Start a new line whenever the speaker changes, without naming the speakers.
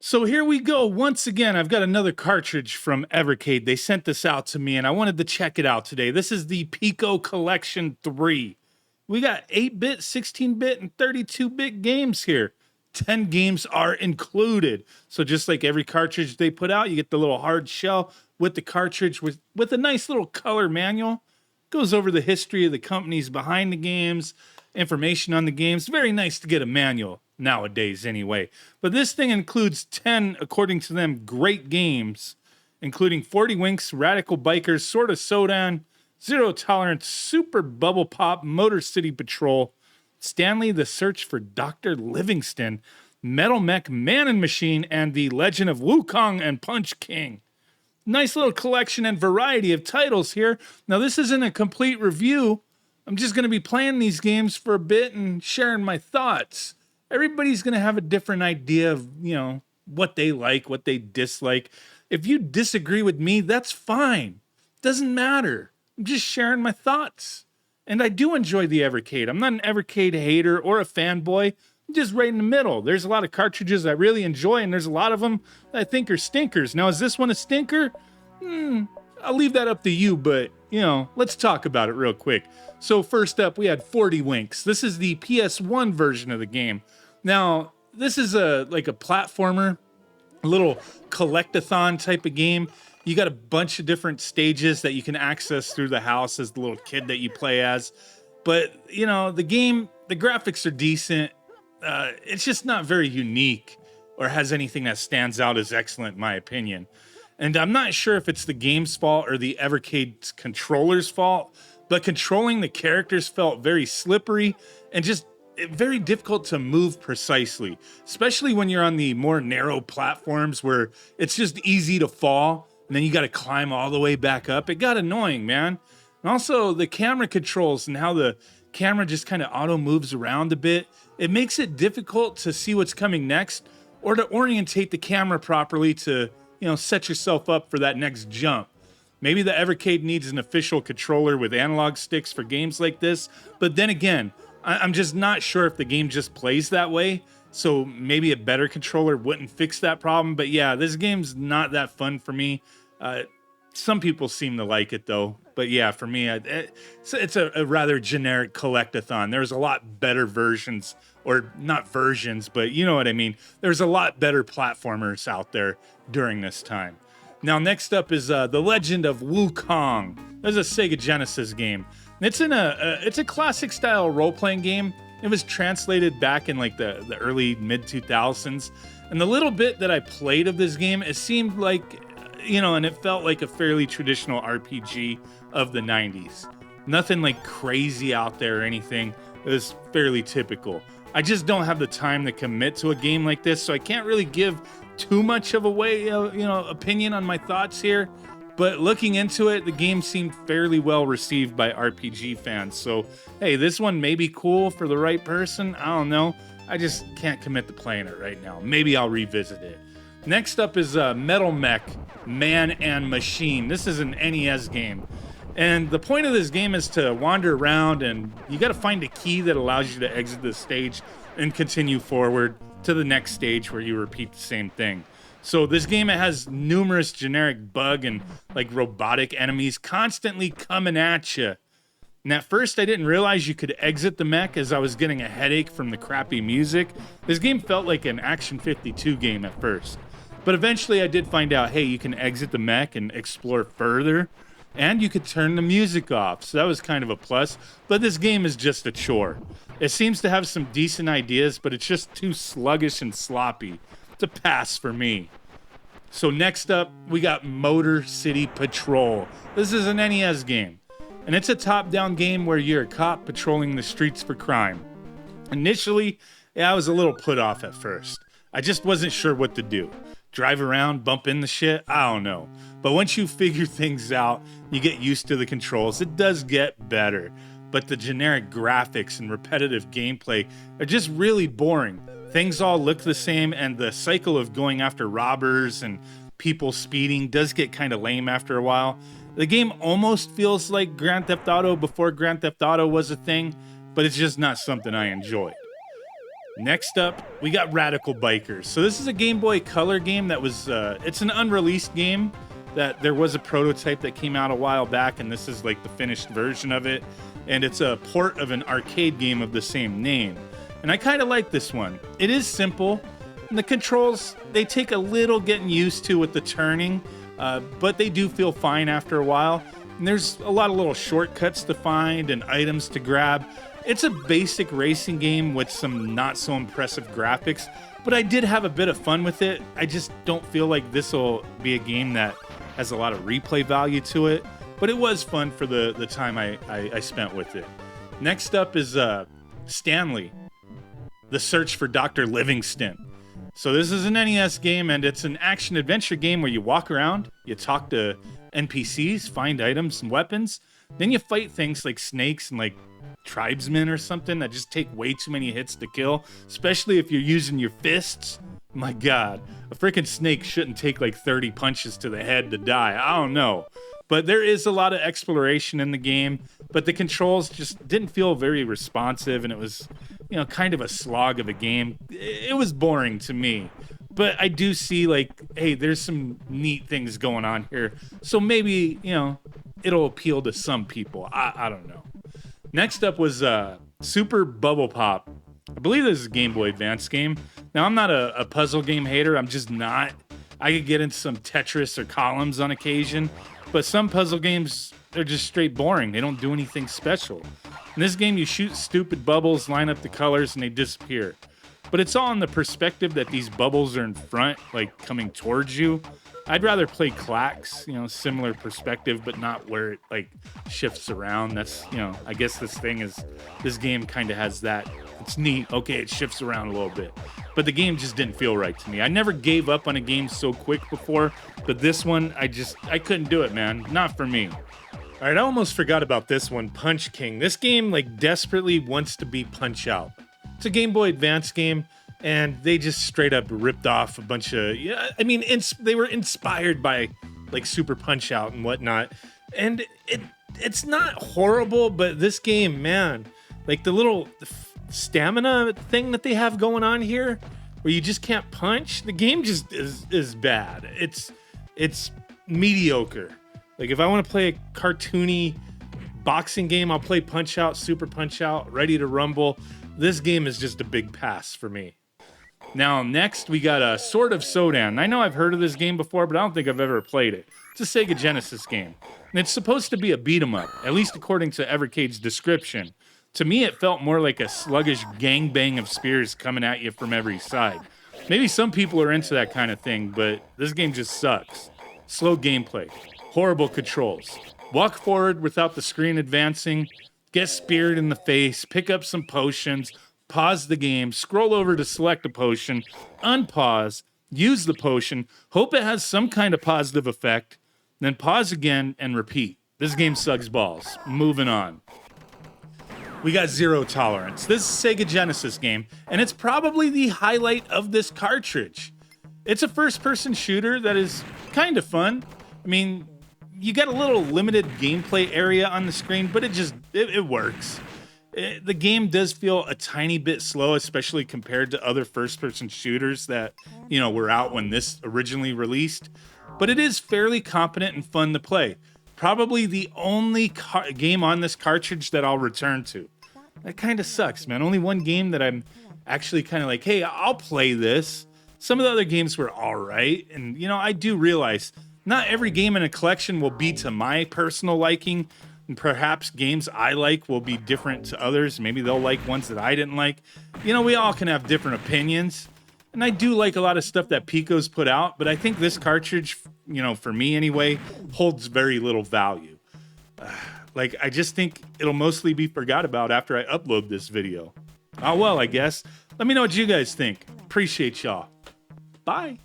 So here we go. Once again, I've got another cartridge from Evercade. They sent this out to me and I wanted to check it out today. This is the Piko Collection 3. We got 8-bit, 16-bit, and 32-bit games here. 10 games are included. So just like every cartridge they put out, you get the little hard shell with the cartridge with a nice little color manual. Goes over the history of the companies behind the games, information on the games. Very nice to get a manual nowadays anyway. But this thing includes 10, according to them, great games, including 40 Winks, Radical Bikers, Sort of Showdown, Zero Tolerance, Super Bubble Pop, Motor City Patrol, Stanley, The Search for Dr. Livingston, Metal Mech, Man and Machine, and The Legend of Wukong and Punch King. Nice little collection and variety of titles here. Now, this isn't a complete review. I'm just going to be playing these games for a bit and sharing my thoughts. Everybody's going to have a different idea of, what they like, what they dislike. If you disagree with me, that's fine. Doesn't matter. I'm just sharing my thoughts. And I do enjoy the Evercade. I'm not an Evercade hater or a fanboy. I'm just right in the middle. There's a lot of cartridges I really enjoy, and there's a lot of them that I think are stinkers. Now, is this one a stinker? I'll leave that up to you, but, let's talk about it real quick. So first up, we had 40 Winks. This is the PS1 version of the game. Now, this is a platformer, a little collect-a-thon type of game. You got a bunch of different stages that you can access through the house as the little kid that you play as. But, the game, the graphics are decent. It's just not very unique or has anything that stands out as excellent, in my opinion. And I'm not sure if it's the game's fault or the Evercade's controller's fault, but controlling the characters felt very slippery and just very difficult to move precisely, especially when you're on the more narrow platforms where it's just easy to fall and then you got to climb all the way back up. It got annoying, man. And also the camera controls and how the camera just kind of auto moves around a bit. It makes it difficult to see what's coming next or to orientate the camera properly to, set yourself up for that next jump. Maybe the Evercade needs an official controller with analog sticks for games like this, but then again, I'm just not sure if the game just plays that way, so maybe a better controller wouldn't fix that problem. But yeah, this game's not that fun for me. Some people seem to like it though, but yeah, for me, it's a rather generic collect-a-thon. There's a lot better versions, or not versions, but you know what I mean. There's a lot better platformers out there during this time. Now, next up is The Legend of Wukong. There's a Sega Genesis game. It's a classic style role-playing game. It was translated back in like the early mid-2000s. And the little bit that I played of this game, it seemed like, and it felt like a fairly traditional RPG of the 90s. Nothing like crazy out there or anything. It was fairly typical. I just don't have the time to commit to a game like this, so I can't really give too much of a opinion on my thoughts here. But looking into it, the game seemed fairly well received by RPG fans. So, hey, this one may be cool for the right person. I don't know. I just can't commit to playing it right now. Maybe I'll revisit it. Next up is Metal Mech, Man and Machine. This is an NES game. And the point of this game is to wander around, and you got to find a key that allows you to exit the stage and continue forward to the next stage where you repeat the same thing. So this game, it has numerous generic bug and robotic enemies constantly coming at you. And at first I didn't realize you could exit the mech as I was getting a headache from the crappy music. This game felt like an Action 52 game at first. But eventually I did find out, hey, you can exit the mech and explore further. And you could turn the music off, so that was kind of a plus. But this game is just a chore. It seems to have some decent ideas, but it's just too sluggish and sloppy. It's a pass for me. So next up, we got Motor City Patrol. This is an NES game, and it's a top-down game where you're a cop patrolling the streets for crime. Initially, I was a little put off at first. I just wasn't sure what to do. Drive around, bump into shit? I don't know. But once you figure things out, you get used to the controls. It does get better. But the generic graphics and repetitive gameplay are just really boring. Things all look the same, and the cycle of going after robbers and people speeding does get kind of lame after a while. The game almost feels like Grand Theft Auto before Grand Theft Auto was a thing, but it's just not something I enjoyed. Next up, we got Radical Bikers. So this is a Game Boy Color game that was, it's an unreleased game that there was a prototype that came out a while back, and this is like the finished version of it. And it's a port of an arcade game of the same name. And I kind of like this one. It is simple, and the controls, they take a little getting used to with the turning, but they do feel fine after a while. And there's a lot of little shortcuts to find and items to grab. It's a basic racing game with some not so impressive graphics, but I did have a bit of fun with it. I just don't feel like this will be a game that has a lot of replay value to it, but it was fun for the time I spent with it. Next up is Stanley, The Search for Dr. Livingston. So this is an NES game, and it's an action-adventure game where you walk around, you talk to NPCs, find items and weapons, then you fight things like snakes and like tribesmen or something that just take way too many hits to kill, especially if you're using your fists. My God, a freaking snake shouldn't take like 30 punches to the head to die. I don't know. But there is a lot of exploration in the game, but the controls just didn't feel very responsive, and it was, you know, kind of a slog of a game. It was boring to me. But I do see, like, hey, there's some neat things going on here. So maybe, you know, it'll appeal to some people. I don't know. Next up was Super Bubble Pop. I believe this is a Game Boy Advance game. Now, I'm not a puzzle game hater. I'm just not. I could get into some Tetris or Columns on occasion. But some puzzle games, they're just straight boring. They don't do anything special. In this game, you shoot stupid bubbles, line up the colors, and they disappear. But it's all in the perspective that these bubbles are in front, like coming towards you. I'd rather play Clacks, you know, similar perspective, but not where it like shifts around. That's, you know, I guess this game kind of has that. It's neat. Okay, it shifts around a little bit. But the game just didn't feel right to me. I never gave up on a game so quick before, but this one, I couldn't do it, man. Not for me. All right, I almost forgot about this one, Punch King. This game like desperately wants to be Punch Out. It's a Game Boy Advance game, and they just straight up ripped off a bunch of, yeah, I mean, they were inspired by like Super Punch Out and whatnot. And it's not horrible, but this game, man, like the little stamina thing that they have going on here where you just can't punch, the game just is bad. It's mediocre. Like if I want to play a cartoony boxing game, I'll play Punch Out, Super Punch Out, Ready to Rumble. This game is just a big pass for me. Now next we got a Sword of Showdown. I know I've heard of this game before, but I don't think I've ever played it. It's a Sega Genesis game, and it's supposed to be a beat 'em up, at least according to Evercade's description. To me, it felt more like a sluggish gangbang of spears coming at you from every side. Maybe some people are into that kind of thing, but this game just sucks. Slow gameplay, horrible controls. Walk forward without the screen advancing, get speared in the face, pick up some potions, pause the game, scroll over to select a potion, unpause, use the potion, hope it has some kind of positive effect, then pause again and repeat. This game sucks balls. Moving on. We got Zero Tolerance. This is a Sega Genesis game, and it's probably the highlight of this cartridge. It's a first-person shooter that is kind of fun. I mean, you get a little limited gameplay area on the screen, but it works. The game does feel a tiny bit slow, especially compared to other first-person shooters that, you know, were out when this originally released. But it is fairly competent and fun to play. Probably the only game on this cartridge that I'll return to. That kind of sucks, man. Only one game that I'm actually kind of like, hey, I'll play this. Some of the other games were all right. And, you know, I do realize not every game in a collection will be to my personal liking. And perhaps games I like will be different to others. Maybe they'll like ones that I didn't like. You know, we all can have different opinions. And I do like a lot of stuff that Piko's put out. But I think this cartridge, you know, for me anyway, holds very little value. Like, I just think it'll mostly be forgot about after I upload this video. Oh, well, I guess. Let me know what you guys think. Appreciate y'all. Bye.